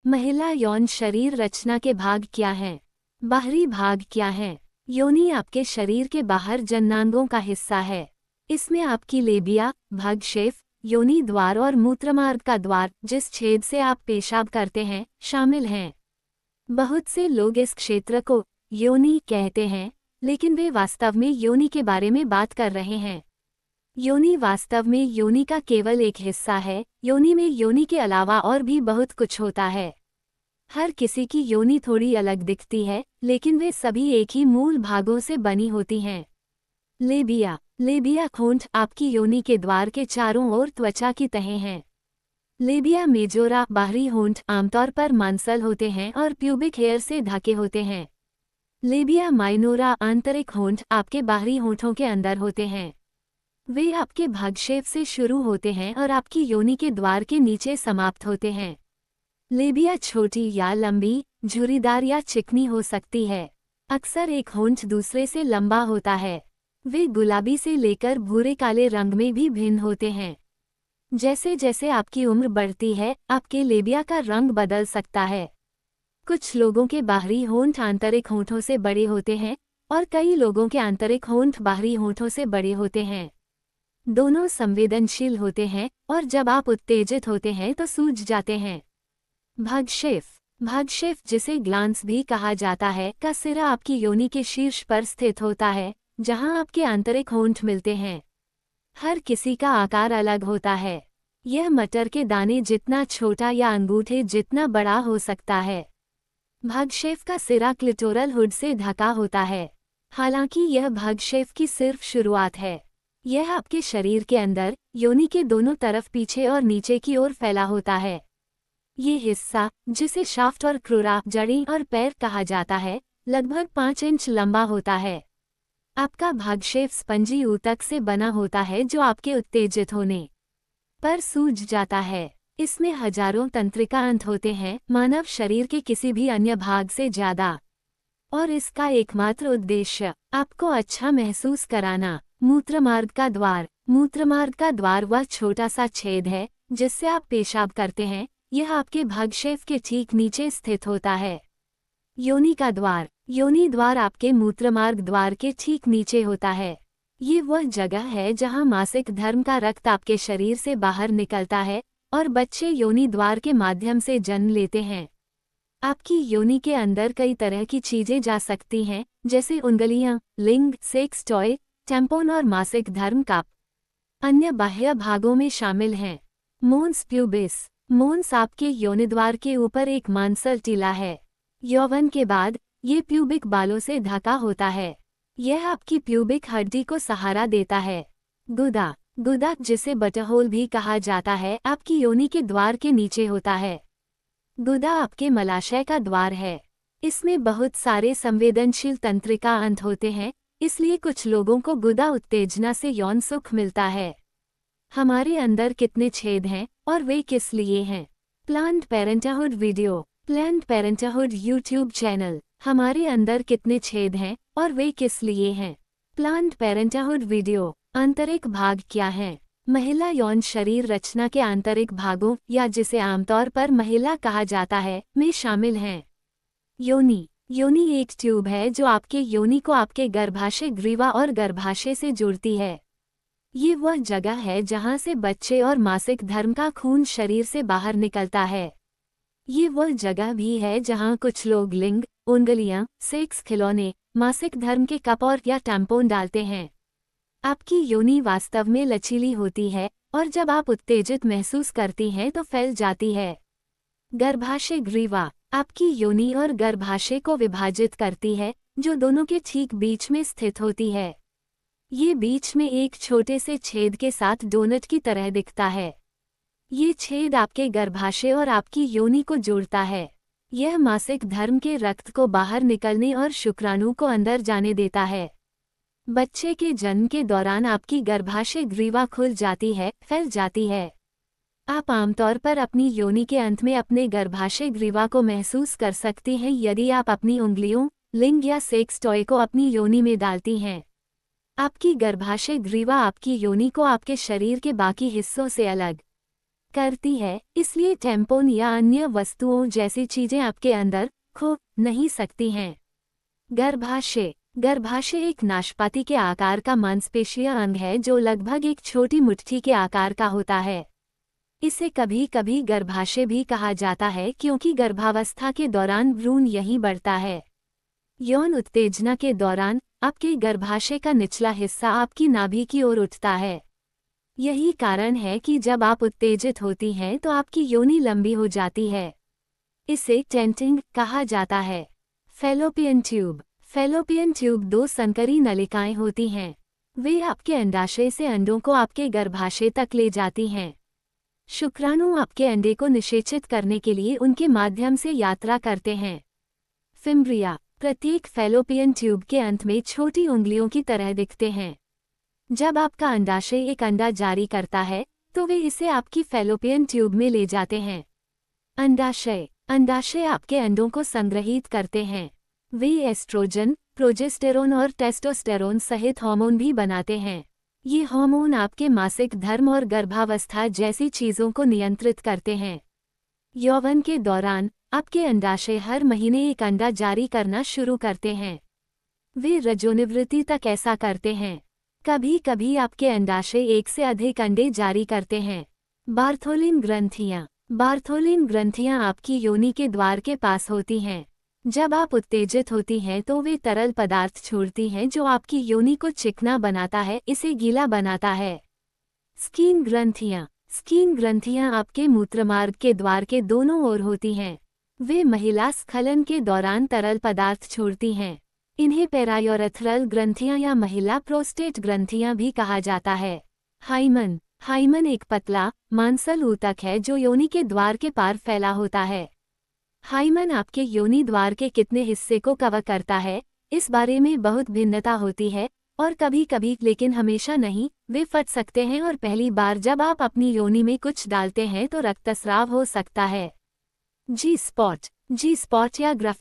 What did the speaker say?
महिला यौन शरीर रचना के भाग क्या हैं? बाहरी भाग क्या हैं? योनि आपके शरीर के बाहर जननांगों का हिस्सा है। इसमें आपकी लेबिया, भगशेफ, योनि द्वार और मूत्रमार्ग का द्वार, जिस छेद से आप पेशाब करते हैं, शामिल हैं। बहुत से लोग इस क्षेत्र को योनि कहते हैं, लेकिन वे वास्तव में योनि के बारे में बात कर रहे हैं। योनि वास्तव में योनि का केवल एक हिस्सा है। योनि में योनि के अलावा और भी बहुत कुछ होता है। हर किसी की योनि थोड़ी अलग दिखती है, लेकिन वे सभी एक ही मूल भागों से बनी होती हैं। लेबिया। लेबिया खोंठ आपकी योनि के द्वार के चारों ओर त्वचा की तहें हैं। लेबिया मेजोरा बाहरी होंठ आमतौर पर मांसल होते हैं और प्यूबिक हेयर से ढके होते हैं। लेबिया माइनोरा आंतरिक होंठ आपके बाहरी होंठों के अंदर होते हैं। वे आपके भागशेफ से शुरू होते हैं और आपकी योनि के द्वार के नीचे समाप्त होते हैं। लेबिया छोटी या लंबी, झुर्रीदार या चिकनी हो सकती है। अक्सर एक होंठ दूसरे से लंबा होता है। वे गुलाबी से लेकर भूरे काले रंग में भी भिन्न होते हैं। जैसे जैसे आपकी उम्र बढ़ती है, आपके लेबिया का रंग बदल सकता है। कुछ लोगों के बाहरी होंठ आंतरिक होंठों से बड़े होते हैं और कई लोगों के आंतरिक होंठ बाहरी होंठों से बड़े होते हैं। दोनों संवेदनशील होते हैं और जब आप उत्तेजित होते हैं तो सूज जाते हैं। भागशेफ। भागशेफ, जिसे ग्लांस भी कहा जाता है, का सिरा आपकी योनि के शीर्ष पर स्थित होता है, जहां आपके आंतरिक होंठ मिलते हैं। हर किसी का आकार अलग होता है। यह मटर के दाने जितना छोटा या अंगूठे जितना बड़ा हो सकता है। भागशेफ का सिरा क्लिटोरल हुड से ढका होता है। हालांकि यह भागशेफ की सिर्फ शुरुआत है। यह आपके शरीर के अंदर, योनि के दोनों तरफ पीछे और नीचे की ओर फैला होता है। ये हिस्सा, जिसे शाफ्ट और क्रूरा, जड़ें और पैर कहा जाता है, लगभग 5 इंच लंबा होता है। आपका भागशेफ स्पंजी ऊतक से बना होता है जो आपके उत्तेजित होने पर सूज जाता है। इसमें हजारों तंत्रिका अंत होते हैं, मानव शरीर के किसी भी अन्य भाग से ज्यादा। और इसका एकमात्र उद्देश्य आपको अच्छा महसूस कराना। मूत्रमार्ग का द्वार। मूत्रमार्ग का द्वार वह छोटा सा छेद है जिससे आप पेशाब करते हैं। यह आपके भागशेफ के ठीक नीचे स्थित होता है। योनि का द्वार। योनि द्वार आपके मूत्रमार्ग द्वार के ठीक नीचे होता है। ये वह जगह है जहां मासिक धर्म का रक्त आपके शरीर से बाहर निकलता है और बच्चे योनि द्वार के माध्यम से जन्म लेते हैं। आपकी योनि के अंदर कई तरह की चीजें जा सकती हैं, जैसे उंगलियां, लिंग, सेक्स टॉय, टैम्पोन और मासिक धर्म कप। अन्य बाह्य भागों में शामिल हैं मोन्स प्यूबिस। मोन्स आपके योनिद्वार के ऊपर एक मांसल टीला है। यौवन के बाद ये प्यूबिक बालों से ढका होता है। यह आपकी प्यूबिक हड्डी को सहारा देता है। गुदा। गुदा, जिसे बटरहोल भी कहा जाता है, आपकी योनि के द्वार के नीचे होता है। गुदा आपके मलाशय का द्वार है। इसमें बहुत सारे संवेदनशील तंत्रिका अंत होते हैं, इसलिए कुछ लोगों को गुदा उत्तेजना से यौन सुख मिलता है। हमारे अंदर कितने छेद हैं और वे किस लिए हैं? Planned parenthood video. Planned parenthood YouTube channel. हमारे अंदर कितने छेद हैं और वे किस लिए हैं? Planned parenthood video. आंतरिक भाग क्या हैं? महिला यौन शरीर रचना के आंतरिक भागों, या जिसे आमतौर पर महिला कहा जाता है, में शामिल हैं योनि। योनि एक ट्यूब है जो आपके योनि को आपके गर्भाशय ग्रीवा और गर्भाशय से जोड़ती है। ये वह जगह है जहां से बच्चे और मासिक धर्म का खून शरीर से बाहर निकलता है। ये वह जगह भी है जहां कुछ लोग लिंग, उंगलियां, सेक्स खिलौने, मासिक धर्म के कप और या टैम्पोन डालते हैं। आपकी योनि वास्तव में लचीली होती है और जब आप उत्तेजित महसूस करती हैं तो फैल जाती है। गर्भाशय ग्रीवा आपकी योनि और गर्भाशय को विभाजित करती है, जो दोनों के ठीक बीच में स्थित होती है। ये बीच में एक छोटे से छेद के साथ डोनट की तरह दिखता है। ये छेद आपके गर्भाशय और आपकी योनि को जोड़ता है। यह मासिक धर्म के रक्त को बाहर निकलने और शुक्राणु को अंदर जाने देता है। बच्चे के जन्म के दौरान आपकी गर्भाशय ग्रीवा खुल जाती है, फैल जाती है। आप आमतौर पर अपनी योनि के अंत में अपने गर्भाशय ग्रीवा को महसूस कर सकती हैं यदि आप अपनी उंगलियों, लिंग या सेक्स टॉय को अपनी योनि में डालती हैं। आपकी गर्भाशय ग्रीवा आपकी योनि को आपके शरीर के बाकी हिस्सों से अलग करती है, इसलिए टैम्पोन या अन्य वस्तुओं जैसी चीजें आपके अंदर खो नहीं सकती हैं। गर्भाशय। गर्भाशय एक नाशपाती के आकार का मांसपेशीय अंग है जो लगभग एक छोटी मुट्ठी के आकार का होता है। इसे कभी कभी गर्भाशय भी कहा जाता है क्योंकि गर्भावस्था के दौरान भ्रूण यहीं बढ़ता है। यौन उत्तेजना के दौरान आपके गर्भाशय का निचला हिस्सा आपकी नाभि की ओर उठता है। यही कारण है कि जब आप उत्तेजित होती हैं तो आपकी योनि लंबी हो जाती है। इसे टेंटिंग कहा जाता है। Fallopian tube. फैलोपियन ट्यूब दो संकरी नलिकाएं होती हैं। वे आपके अंडाशय से अंडों को आपके गर्भाशय तक ले जाती हैं। शुक्राणु आपके अंडे को निषेचित करने के लिए उनके माध्यम से यात्रा करते हैं। फिम्ब्रिया। प्रत्येक फैलोपियन ट्यूब के अंत में छोटी उंगलियों की तरह दिखते हैं। जब आपका अंडाशय एक अंडा जारी करता है तो वे इसे आपकी फैलोपियन ट्यूब में ले जाते हैं। अंडाशय। अंडाशय आपके अंडों को संग्रहित करते हैं। वे एस्ट्रोजन, प्रोजेस्टेरोन और टेस्टोस्टेरोन सहित हार्मोन भी बनाते हैं। ये हार्मोन आपके मासिक धर्म और गर्भावस्था जैसी चीजों को नियंत्रित करते हैं। यौवन के दौरान आपके अंडाशय हर महीने एक अंडा जारी करना शुरू करते हैं। वे रजोनिवृत्ति तक ऐसा करते हैं। कभी कभी आपके अंडाशय एक से अधिक अंडे जारी करते हैं। बार्थोलिन ग्रंथियां। बार्थोलिन ग्रंथियां आपकी योनि के द्वार के पास होती हैं। जब आप उत्तेजित होती हैं तो वे तरल पदार्थ छोड़ती हैं जो आपकी योनि को चिकना बनाता है, इसे गीला बनाता है। स्कीन ग्रंथियां। स्कीन ग्रंथियां आपके मूत्रमार्ग के द्वार के दोनों ओर होती हैं। वे महिला स्खलन के दौरान तरल पदार्थ छोड़ती हैं। इन्हें पेरायोरेथ्रल ग्रंथियां या महिला प्रोस्टेट ग्रंथियां भी कहा जाता है। हाइमन। हाइमन एक पतला, मांसल ऊतक है जो योनि के द्वार के पार फैला होता है। हाइमन आपके योनि द्वार के कितने हिस्से को कवर करता है, इस बारे में बहुत भिन्नता होती है और कभी कभी, लेकिन हमेशा नहीं, वे फट सकते हैं और पहली बार जब आप अपनी योनि में कुछ डालते हैं तो रक्तस्राव हो सकता है। जी स्पॉट। जी स्पॉट या ग्रफिन